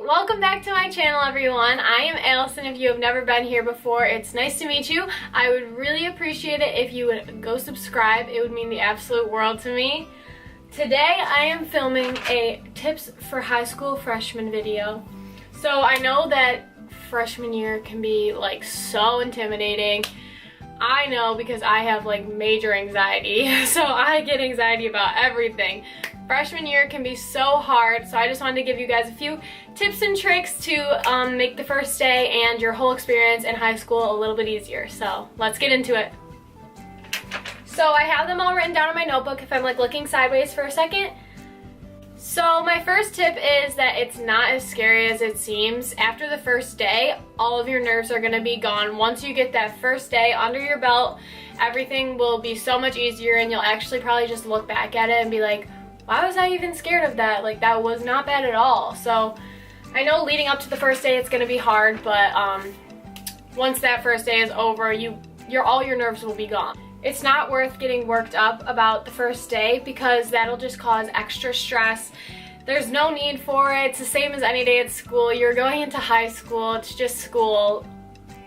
Welcome back to my channel, everyone. I am Allison. If you have never been here before, it's nice to meet you. I would really appreciate it if you would go subscribe. It would mean the absolute world to me. Today I am filming a tips for high school freshman video. So I know that freshman year can be like so intimidating. I know because I have like major anxiety, so I get anxiety about everything. Freshman year can be so hard, so I just wanted to give you guys a few tips and tricks to make the first day and your whole experience in high school a little bit easier. So let's get into it. So I have them all written down in my notebook if I'm like looking sideways for a second. So my first tip is that it's not as scary as it seems. After the first day, all of your nerves are gonna be gone. Once you get that first day under your belt, everything will be so much easier and you'll actually probably just look back at it and be like, why was I even scared of that? Like, that was not bad at all. So I know leading up to the first day it's gonna be hard, but once that first day is over, all your nerves will be gone. It's not worth getting worked up about the first day because that'll just cause extra stress. There's no need for it. It's the same as any day at school. You're going into high school, it's just school.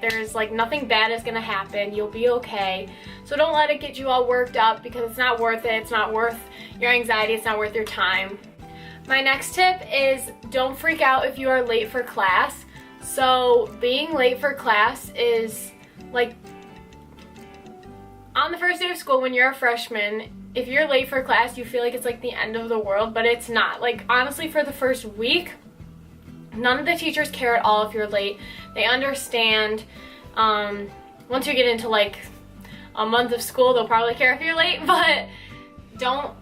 There's like nothing bad is gonna happen. You'll be okay. So don't let it get you all worked up because it's not worth it. It's not worth your anxiety. It's not worth your time. My next tip is don't freak out if you are late for class. So being late for class is like on the first day of school when you're a freshman, if you're late for class, you feel like it's like the end of the world, but it's not. Like honestly, for the first week, none of the teachers care at all if you're late. They understand. Once you get into like a month of school, they'll probably care if you're late, but don't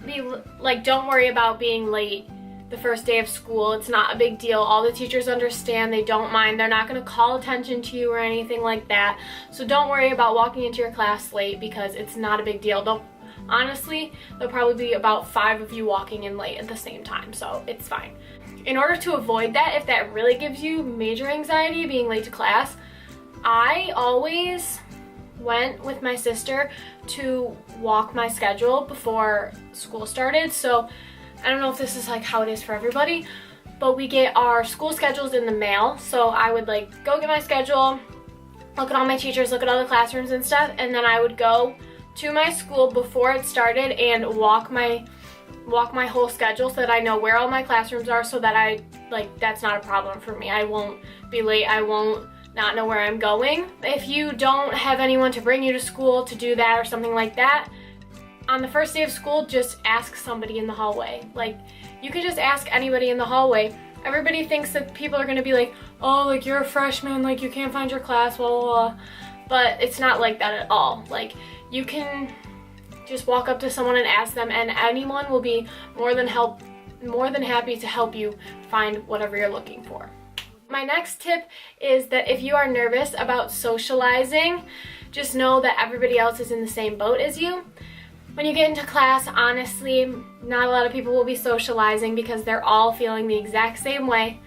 worry about being late the first day of school. It's not a big deal. All the teachers understand. They don't mind. They're not going to call attention to you or anything like that. So don't worry about walking into your class late because it's not a big deal. Honestly, there'll probably be about 5 of you walking in late at the same time, so it's fine. In order to avoid that, if that really gives you major anxiety being late to class, I always went with my sister to walk my schedule before school started. So I don't know if this is like how it is for everybody, but we get our school schedules in the mail. So I would like go get my schedule, look at all my teachers, look at all the classrooms and stuff, and then I would go to my school before it started and walk my whole schedule so that I know where all my classrooms are, so that that's not a problem for me. I won't be late. I won't not know where I'm going. If you don't have anyone to bring you to school to do that or something like that, on the first day of school, just ask somebody in the hallway. Like, you could just ask anybody in the hallway. Everybody thinks that people are gonna be like, oh, like you're a freshman, like you can't find your class, blah, blah, blah. But it's not like that at all. Like, you can just walk up to someone and ask them, and anyone will be more than happy to help you find whatever you're looking for. My next tip is that if you are nervous about socializing, just know that everybody else is in the same boat as you. When you get into class, honestly, not a lot of people will be socializing because they're all feeling the exact same way.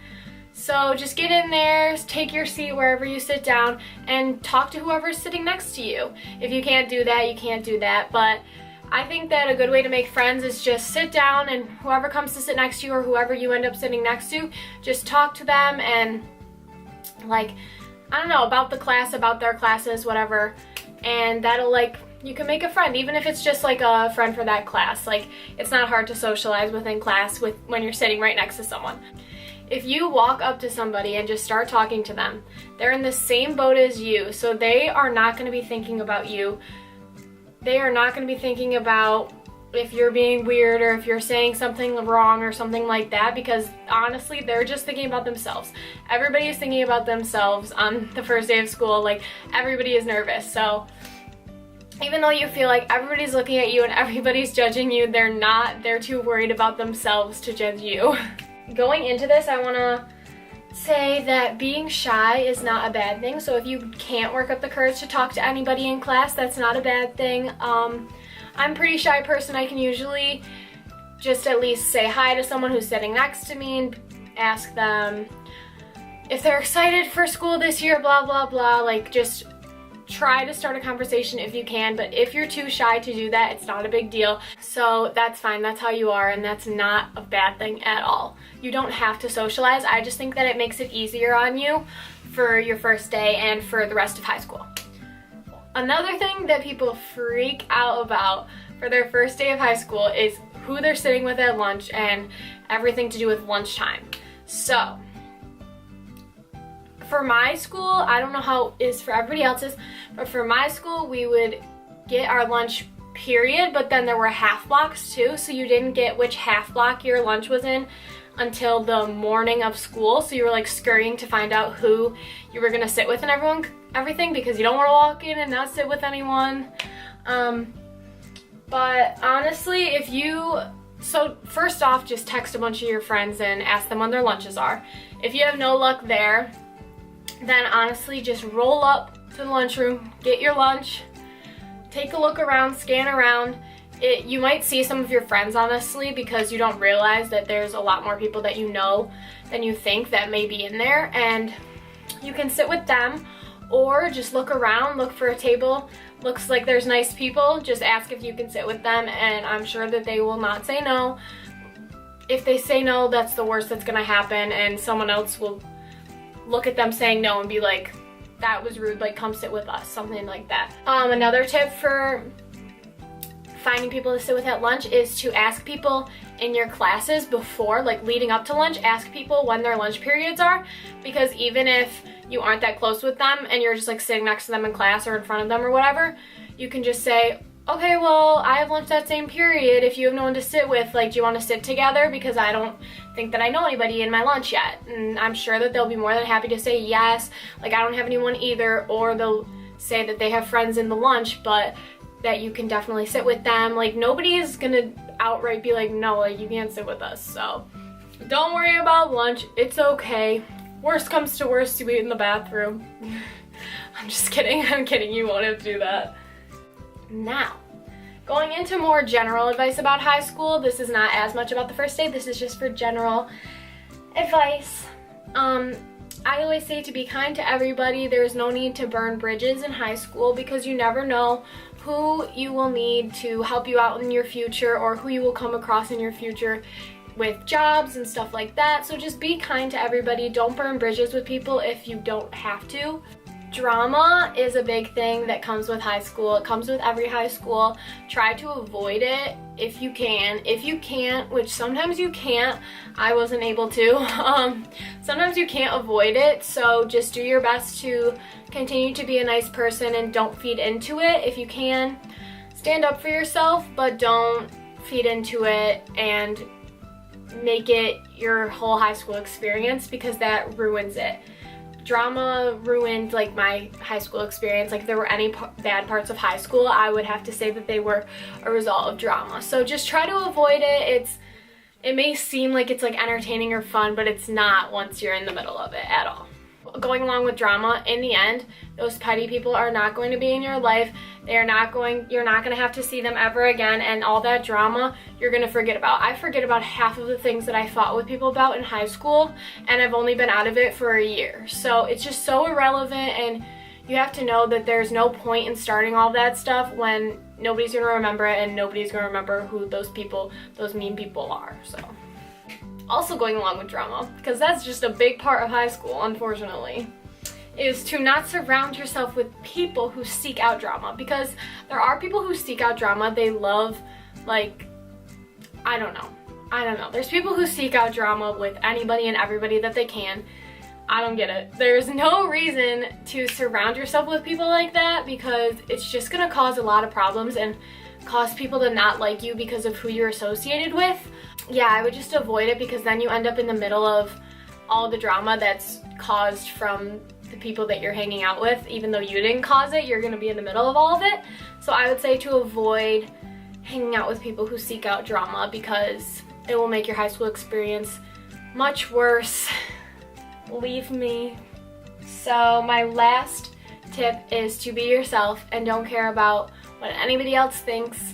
So just get in there, take your seat wherever you sit down, and talk to whoever's sitting next to you. If you can't do that, you can't do that. But I think that a good way to make friends is just sit down, and whoever comes to sit next to you or whoever you end up sitting next to, just talk to them and like, I don't know, about the class, about their classes, whatever. And that'll you can make a friend, even if it's just like a friend for that class. Like, it's not hard to socialize within class when you're sitting right next to someone. If you walk up to somebody and just start talking to them, they're in the same boat as you, so they are not going to be thinking about you. They are not going to be thinking about if you're being weird or if you're saying something wrong or something like that, because honestly, they're just thinking about themselves. Everybody is thinking about themselves on the first day of school. Like, everybody is nervous. So even though you feel like everybody's looking at you and everybody's judging you, they're not. They're too worried about themselves to judge you. Going into this, I want to say that being shy is not a bad thing. So if you can't work up the courage to talk to anybody in class, that's not a bad thing. I'm a pretty shy person. I can usually just at least say hi to someone who's sitting next to me and ask them if they're excited for school this year, blah, blah, blah. Like, just try to start a conversation if you can, but if you're too shy to do that, it's not a big deal. So that's fine, that's how you are, and that's not a bad thing at all. You don't have to socialize. I just think that it makes it easier on you for your first day and for the rest of high school. Another thing that people freak out about for their first day of high school is who they're sitting with at lunch and everything to do with lunchtime. So for my school, I don't know how it is for everybody else's, but for my school, we would get our lunch period, but then there were half blocks too, so you didn't get which half block your lunch was in until the morning of school. So you were like scurrying to find out who you were gonna sit with and everything, because you don't want to walk in and not sit with anyone. But honestly, so first off, just text a bunch of your friends and ask them when their lunches are. If you have no luck there, then honestly just roll up to the lunchroom, get your lunch, take a look around, scan around. You might see some of your friends, honestly, because you don't realize that there's a lot more people that you know than you think that may be in there, and you can sit with them or just look around, look for a table. Looks like there's nice people, just ask if you can sit with them, and I'm sure that they will not say no. If they say no, that's the worst that's gonna happen, and someone else will look at them saying no and be like, that was rude, like come sit with us, something like that. Another tip for finding people to sit with at lunch is to ask people in your classes before, like leading up to lunch, ask people when their lunch periods are, because even if you aren't that close with them and you're just like sitting next to them in class or in front of them or whatever, you can just say, okay, well, I have lunch that same period. If you have no one to sit with, like, do you want to sit together? Because I don't think that I know anybody in my lunch yet. And I'm sure that they'll be more than happy to say yes, like, I don't have anyone either, or they'll say that they have friends in the lunch, but that you can definitely sit with them. Like, nobody is gonna outright be like, no, like, you can't sit with us. So don't worry about lunch, it's okay. Worst comes to worst, you eat in the bathroom. I'm just kidding, I'm kidding, you won't have to do that. Now, going into more general advice about high school, this is not as much about the first day, this is just for general advice. I always say to be kind to everybody. There's no need to burn bridges in high school, because you never know who you will need to help you out in your future, or who you will come across in your future with jobs and stuff like that. So just be kind to everybody. Don't burn bridges with people if you don't have to. Drama is a big thing that comes with high school. It comes with every high school. Try to avoid it if you can. If you can't, which sometimes you can't, I wasn't able to, sometimes you can't avoid it, so just do your best to continue to be a nice person and don't feed into it. If you can, stand up for yourself, but don't feed into it and make it your whole high school experience, because that ruins it. Drama ruined like my high school experience. Like, if there were any bad parts of high school, I would have to say that they were a result of drama. So just try to avoid it. It may seem like it's like entertaining or fun, but it's not once you're in the middle of it at all. Going along with drama, in the end, those petty people are not going to be in your life. You're not going to have to see them ever again, and all that drama you're going to forget about. I forget about half of the things that I fought with people about in high school, and I've only been out of it for a year. So it's just so irrelevant, and you have to know that there's no point in starting all that stuff when nobody's going to remember it, and nobody's going to remember who those mean people are. So also going along with drama, because that's just a big part of high school, unfortunately, is to not surround yourself with people who seek out drama. Because there are people who seek out drama. They love, like, I don't know. There's people who seek out drama with anybody and everybody that they can. I don't get it. There's no reason to surround yourself with people like that, because it's just gonna cause a lot of problems and cause people to not like you because of who you're associated with. Yeah, I would just avoid it, because then you end up in the middle of all the drama that's caused from the people that you're hanging out with. Even though you didn't cause it, you're going to be in the middle of all of it. So I would say to avoid hanging out with people who seek out drama, because it will make your high school experience much worse. Leave me. So my last tip is to be yourself and don't care about what anybody else thinks.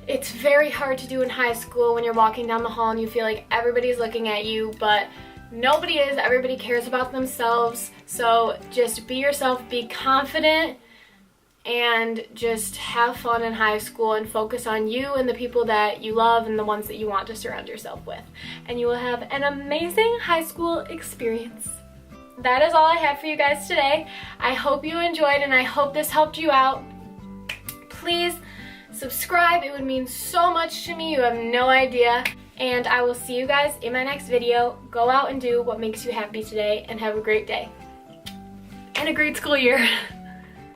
It's very hard to do in high school when you're walking down the hall and you feel like everybody's looking at you, but nobody is. Everybody cares about themselves. So just be yourself, be confident, and just have fun in high school and focus on you and the people that you love and the ones that you want to surround yourself with. And you will have an amazing high school experience. That is all I have for you guys today. I hope you enjoyed and I hope this helped you out. Please subscribe. It would mean so much to me. You have no idea. And I will see you guys in my next video. Go out and do what makes you happy today and have a great day. And a great school year.